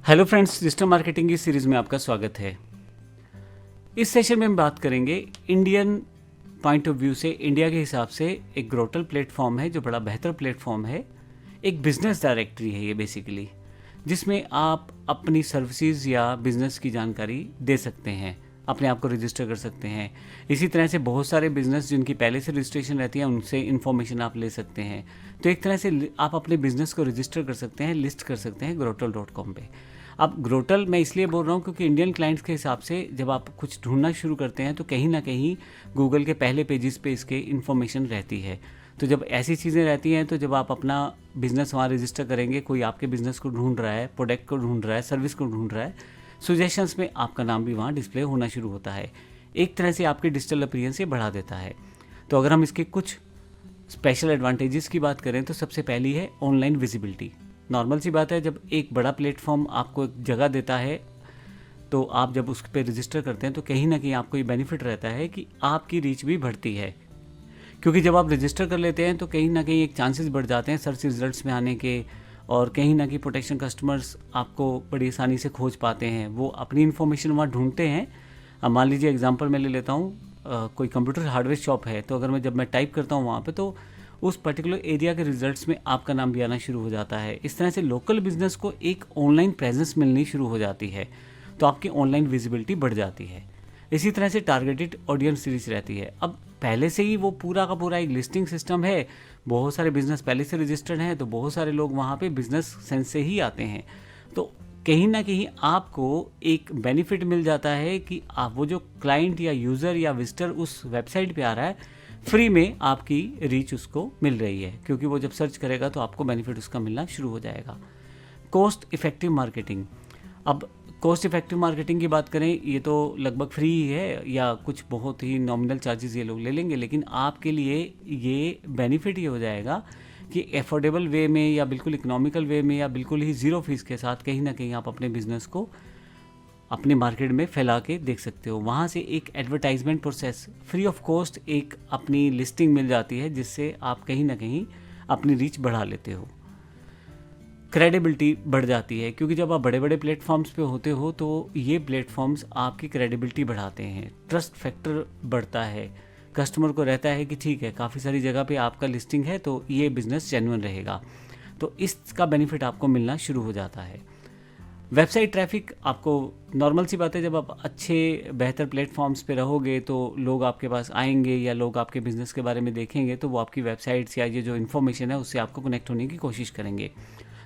Hello friends, digital marketing की series में आपका स्वागत है। इस सेशन में हम बात करेंगे इंडियन पॉइंट ऑफ व्यू से, इंडिया के हिसाब से एक ग्रोटल प्लेटफॉर्म है जो बड़ा बेहतर प्लेटफॉर्म है। एक बिजनेस डायरेक्टरी है ये बेसिकली, जिसमें आप अपनी सर्विसेज या बिजनेस की जानकारी दे सकते हैं, अपने आप को रजिस्टर कर सकते हैं। इसी तरह से बहुत सारे बिजनेस जिनकी पहले से रजिस्ट्रेशन रहती है उनसे इन्फॉर्मेशन आप ले सकते हैं। तो एक तरह से आप अपने बिजनेस को रजिस्टर कर सकते हैं, लिस्ट कर सकते हैं grotal.com पे। अब ग्रोटल मैं इसलिए बोल रहा हूँ क्योंकि इंडियन क्लाइंट्स के हिसाब से जब आप कुछ ढूंढना शुरू करते हैं तो कहीं ना कहीं गूगल के पहले पेजेस पे इसके इन्फॉर्मेशन रहती है। तो जब ऐसी चीज़ें रहती हैं तो जब आप अपना बिज़नेस वहाँ रजिस्टर करेंगे, कोई आपके बिज़नेस को ढूंढ रहा है, प्रोडक्ट को ढूंढ रहा है, सर्विस को ढूंढ रहा है, सजेशंस में आपका नाम भी वहाँ डिस्प्ले होना शुरू होता है। एक तरह से आपकी डिजिटल अपीयरेंस ये बढ़ा देता है। तो अगर हम इसके कुछ स्पेशल एडवांटेजेस की बात करें तो सबसे पहली है ऑनलाइन विजिबिलिटी। नॉर्मल सी बात है, जब एक बड़ा प्लेटफॉर्म आपको एक जगह देता है तो आप जब उस पर रजिस्टर करते हैं तो कहीं ना कहीं आपको ये बेनिफिट रहता है कि आपकी रीच भी बढ़ती है। क्योंकि जब आप रजिस्टर कर लेते हैं तो कहीं ना कहीं एक चांसेस बढ़ जाते हैं सर्च रिजल्ट्स में आने के, और कहीं ना कहीं प्रोटेक्शन कस्टमर्स आपको बड़ी आसानी से खोज पाते हैं, वो अपनी इन्फॉर्मेशन वहाँ ढूंढते हैं। अब मान लीजिए एग्जांपल मैं ले लेता हूँ, कोई कंप्यूटर हार्डवेयर शॉप है, तो अगर जब मैं टाइप करता हूँ वहाँ पे तो उस पर्टिकुलर एरिया के रिजल्ट्स में आपका नाम भी आना शुरू हो जाता है। इस तरह से लोकल बिजनेस को एक ऑनलाइन प्रेजेंस मिलनी शुरू हो जाती है, तो आपकी ऑनलाइन विजिबिलिटी बढ़ जाती है। इसी तरह से टारगेटेड ऑडियंस सीरीज रहती है। अब पहले से ही वो पूरा का पूरा एक लिस्टिंग सिस्टम है, बहुत सारे बिजनेस पहले से रजिस्टर्ड हैं, तो बहुत सारे लोग वहाँ पे बिजनेस सेंस से ही आते हैं। तो कहीं ना कहीं आपको एक बेनिफिट मिल जाता है कि आप वो जो क्लाइंट या यूज़र या विजिटर उस वेबसाइट पे आ रहा है, फ्री में आपकी रीच उसको मिल रही है, क्योंकि वो जब सर्च करेगा तो आपको बेनिफिट उसका मिलना शुरू हो जाएगा। Cost effective marketing. अब कॉस्ट इफेक्टिव मार्केटिंग की बात करें, ये तो लगभग फ्री ही है या कुछ बहुत ही नॉमिनल चार्जेस ये लोग ले लेंगे, लेकिन आपके लिए ये बेनिफिट ये हो जाएगा कि एफोर्डेबल वे में या बिल्कुल इकोनॉमिकल वे में या बिल्कुल ही ज़ीरो फीस के साथ कहीं ना कहीं आप अपने बिजनेस को अपने मार्केट में फैला के देख सकते हो। वहाँ से एक advertisement process free of cost एक अपनी लिस्टिंग मिल जाती है, जिससे आप कहीं ना कहीं अपनी रीच बढ़ा लेते हो। क्रेडिबिलिटी बढ़ जाती है, क्योंकि जब आप बड़े बड़े प्लेटफॉर्म्स पे होते हो तो ये प्लेटफॉर्म्स आपकी क्रेडिबिलिटी बढ़ाते हैं, ट्रस्ट फैक्टर बढ़ता है। कस्टमर को रहता है कि ठीक है, काफ़ी सारी जगह पे आपका लिस्टिंग है तो ये बिज़नेस जेन्युइन रहेगा, तो इसका बेनिफिट आपको मिलना शुरू हो जाता है। वेबसाइट ट्रैफिक, आपको नॉर्मल सी बात है, जब आप अच्छे बेहतर प्लेटफॉर्म्स पे रहोगे तो लोग आपके पास आएंगे या लोग आपके बिज़नेस के बारे में देखेंगे तो वो आपकी वेबसाइट्स या ये जो इन्फॉर्मेशन है उससे आपको कनेक्ट होने की कोशिश करेंगे।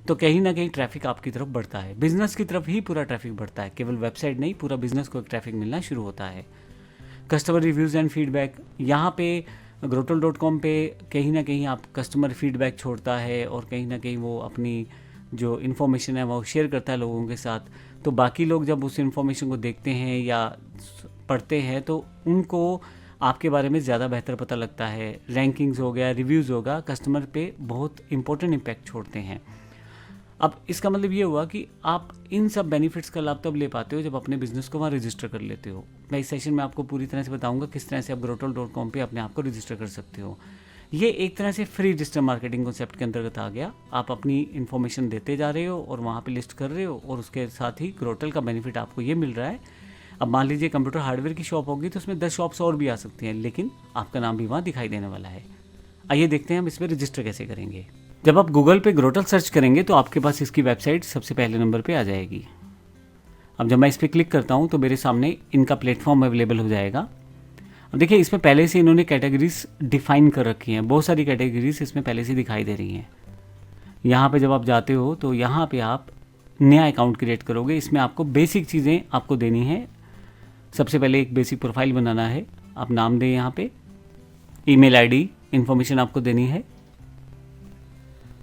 तो कहीं ना कहीं ट्रैफिक आपकी तरफ बढ़ता है, बिजनेस की तरफ ही पूरा ट्रैफिक बढ़ता है, केवल वेबसाइट नहीं, पूरा बिजनेस को एक ट्रैफिक मिलना शुरू होता है। कस्टमर रिव्यूज़ एंड फीडबैक, यहाँ पे grotal.com पे कहीं ना कहीं आप कस्टमर फीडबैक छोड़ता है और कहीं ना कहीं वो अपनी जो इन्फॉर्मेशन है वो शेयर करता है लोगों के साथ। तो बाकी लोग जब उस इन्फॉर्मेशन को देखते हैं या पढ़ते हैं तो उनको आपके बारे में ज़्यादा बेहतर पता लगता है। रैंकिंग्स हो गया, रिव्यूज़ होगा, कस्टमर पे बहुत इंपॉर्टेंट इम्पैक्ट छोड़ते हैं। अब इसका मतलब ये हुआ कि आप इन सब बेनिफिट्स का लाभ तब ले पाते हो जब अपने बिजनेस को वहाँ रजिस्टर कर लेते हो। मैं इस सेशन में आपको पूरी तरह से बताऊंगा किस तरह से आप grotal.com पे अपने आप को रजिस्टर कर सकते हो। ये एक तरह से फ्री डिजिटल मार्केटिंग कॉन्सेप्ट के अंतर्गत आ गया। आप अपनी इन्फॉर्मेशन देते जा रहे हो और वहाँ पे लिस्ट कर रहे हो, और उसके साथ ही ग्रोटल का बेनिफिट आपको ये मिल रहा है। अब मान लीजिए कंप्यूटर हार्डवेयर की शॉप होगी तो उसमें 10 शॉप्स और भी आ सकती हैं, लेकिन आपका नाम भी वहाँ दिखाई देने वाला है। आइए देखते हैं हम इसमें रजिस्टर कैसे करेंगे। जब आप गूगल पे ग्रोटल सर्च करेंगे तो आपके पास इसकी वेबसाइट सबसे पहले नंबर पे आ जाएगी। अब जब मैं इस पर क्लिक करता हूँ तो मेरे सामने इनका प्लेटफॉर्म अवेलेबल हो जाएगा। अब देखिए, इसमें पहले से इन्होंने कैटेगरीज डिफाइन कर रखी हैं, बहुत सारी कैटेगरीज इसमें पहले से दिखाई दे रही हैं। यहाँ पे जब आप जाते हो तो यहाँ पे आप नया अकाउंट क्रिएट करोगे। इसमें आपको बेसिक चीज़ें आपको देनी है। सबसे पहले एक बेसिक प्रोफाइल बनाना है, आप नाम दें, यहाँ पे ईमेल आईडी इन्फॉर्मेशन आपको देनी है,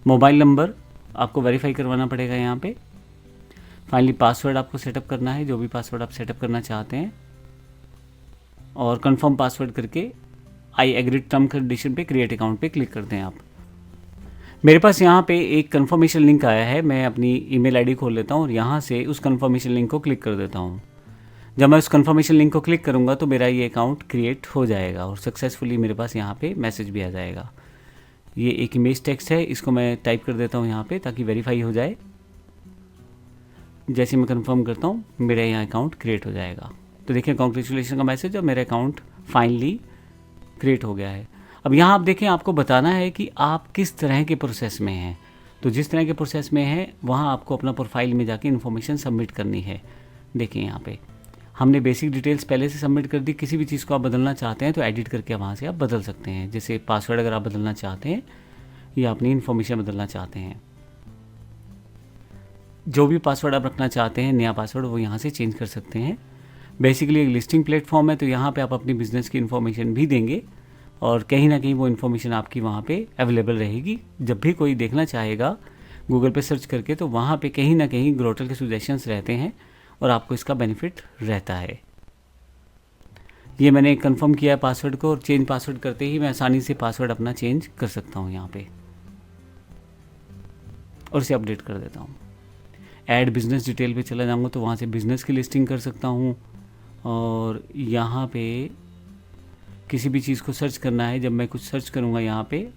मोबाइल नंबर आपको वेरीफाई करवाना पड़ेगा यहाँ पे। फाइनली पासवर्ड आपको सेटअप करना है, जो भी पासवर्ड आप सेटअप करना चाहते हैं, और कंफर्म पासवर्ड करके आई एग्री टर्म कंडीशन पे क्रिएट अकाउंट पे क्लिक कर दें आप। मेरे पास यहाँ पे एक कंफर्मेशन लिंक आया है, मैं अपनी ईमेल आईडी खोल लेता हूँ और यहाँ से उस कंफर्मेशन लिंक को क्लिक कर देता हूँ। जब मैं उस कंफर्मेशन लिंक को क्लिक करूँगा तो मेरा ये अकाउंट क्रिएट हो जाएगा और सक्सेसफुली मेरे पास यहाँ पे मैसेज भी आ जाएगा। ये एक इमेज टेक्स्ट है, इसको मैं टाइप कर देता हूँ यहाँ पे ताकि वेरीफाई हो जाए। जैसे मैं कंफर्म करता हूँ मेरा यहाँ अकाउंट क्रिएट हो जाएगा। तो देखिए कॉन्ग्रेचुलेशन का मैसेज और मेरा अकाउंट फाइनली क्रिएट हो गया है। अब यहाँ आप देखें, आपको बताना है कि आप किस तरह के प्रोसेस में हैं। तो जिस तरह के प्रोसेस में है वहाँ आपको अपना प्रोफाइल में जाके इन्फॉर्मेशन सबमिट करनी है। देखिए यहाँ पे हमने बेसिक डिटेल्स पहले से सबमिट कर दी। किसी भी चीज़ को आप बदलना चाहते हैं तो एडिट करके वहाँ से आप बदल सकते हैं। जैसे पासवर्ड अगर आप बदलना चाहते हैं या अपनी इन्फॉर्मेशन बदलना चाहते हैं, जो भी पासवर्ड आप रखना चाहते हैं नया पासवर्ड, वो यहाँ से चेंज कर सकते हैं। बेसिकली एक लिस्टिंग प्लेटफॉर्म है, तो यहाँ पे आप अपनी बिज़नेस की इन्फॉर्मेशन भी देंगे और कहीं ना कहीं वो इन्फॉर्मेशन आपकी वहाँ पे अवेलेबल रहेगी। जब भी कोई देखना चाहेगा गूगल पे सर्च करके तो वहाँ पे कहीं ना कहीं ग्रोटल के सजेशंस रहते हैं और आपको इसका बेनिफिट रहता है। ये मैंने कंफर्म किया है पासवर्ड को, और चेंज पासवर्ड करते ही मैं आसानी से पासवर्ड अपना चेंज कर सकता हूँ यहाँ पे और इसे अपडेट कर देता हूँ। ऐड बिजनेस डिटेल पे चला जाऊँगा तो वहाँ से बिज़नेस की लिस्टिंग कर सकता हूँ। और यहाँ पे किसी भी चीज़ को सर्च करना है, जब मैं कुछ सर्च करूँगा यहाँ पे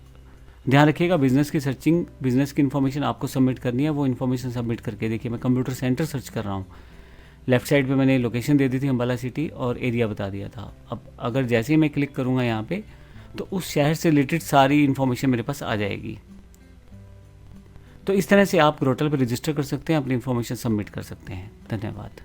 ध्यान रखिएगा बिज़नेस की सर्चिंग, बिज़नेस की इन्फॉर्मेशन आपको सबमिट करनी है। वो इन्फॉर्मेशन सबमिट करके देखिए मैं कंप्यूटर सेंटर सर्च कर रहा हूँ, लेफ़्ट साइड पे मैंने लोकेशन दे दी थी अम्बाला सिटी और एरिया बता दिया था। अब अगर जैसे ही मैं क्लिक करूँगा यहाँ पे तो उस शहर से रिलेटेड सारी इन्फॉर्मेशन मेरे पास आ जाएगी। तो इस तरह से आप ग्रोटल पर रजिस्टर कर सकते हैं, अपनी इन्फॉर्मेशन सबमिट कर सकते हैं। धन्यवाद।